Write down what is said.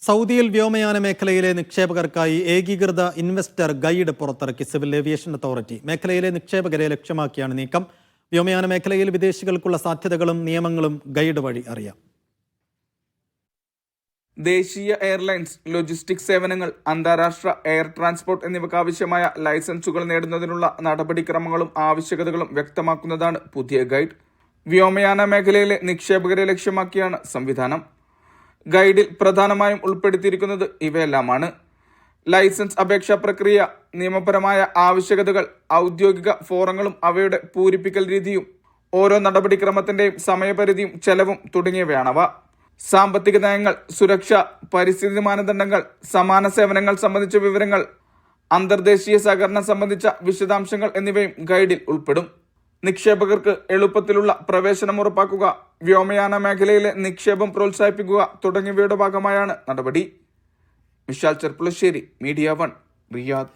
സൗദിയിൽ വ്യോമയാന മേഖലയിലെ നിക്ഷേപകർക്കായി ഏകീകൃത ഇൻവെസ്റ്റർ ഗൈഡ് പുറത്തിറക്കി സിവിൽ ഏവിയേഷൻ അതോറിറ്റി. മേഖലയിലെ നിക്ഷേപകരെ ലക്ഷ്യമാക്കിയാണ് നീക്കം. വ്യോമയാന മേഖലയിൽ വിദേശികൾക്കുള്ള സാധ്യതകളും നിയമങ്ങളും ഗൈഡ് വഴി അറിയാം. ദേശീയ എയർലൈൻസ്, ലോജിസ്റ്റിക്സ് സേവനങ്ങൾ, അന്താരാഷ്ട്ര എയർ ട്രാൻസ്പോർട്ട് എന്നിവയ്ക്കാവശ്യമായ ലൈസൻസുകൾ നേടുന്നതിനുള്ള നടപടിക്രമങ്ങളും ആവശ്യകതകളും വ്യക്തമാക്കുന്നതാണ് പുതിയ ഗൈഡ്. വ്യോമയാന മേഖലയിലെ നിക്ഷേപകരെ ലക്ഷ്യമാക്കിയാണ് സംവിധാനം. ഗൈഡിൽ പ്രധാനമായും ഉൾപ്പെടുത്തിയിരിക്കുന്നത് ഇവയെല്ലാമാണ്: ലൈസൻസ് അപേക്ഷാ പ്രക്രിയ, നിയമപരമായ ആവശ്യകതകൾ, ഔദ്യോഗിക ഫോറങ്ങളും അവയുടെ പൂരിപ്പിക്കൽ രീതിയും, ഓരോ നടപടിക്രമത്തിന്റെയും സമയപരിധിയും ചെലവും തുടങ്ങിയവയാണവ. സാമ്പത്തിക നയങ്ങൾ, സുരക്ഷ, പരിസ്ഥിതി മാനദണ്ഡങ്ങൾ, സമാന സേവനങ്ങൾ സംബന്ധിച്ച വിവരങ്ങൾ, അന്തർദേശീയ സഹകരണം സംബന്ധിച്ച വിശദാംശങ്ങൾ എന്നിവയും ഗൈഡിൽ ഉൾപ്പെടും. നിക്ഷേപകർക്ക് എളുപ്പത്തിലുള്ള പ്രവേശനം ഉറപ്പാക്കുക, വ്യോമയാന മേഖലയിലെ നിക്ഷേപം പ്രോത്സാഹിപ്പിക്കുക തുടങ്ങിയവയുടെ ഭാഗമായാണ് നടപടി. Vishal Cherpulassery, media 1, Riyadh.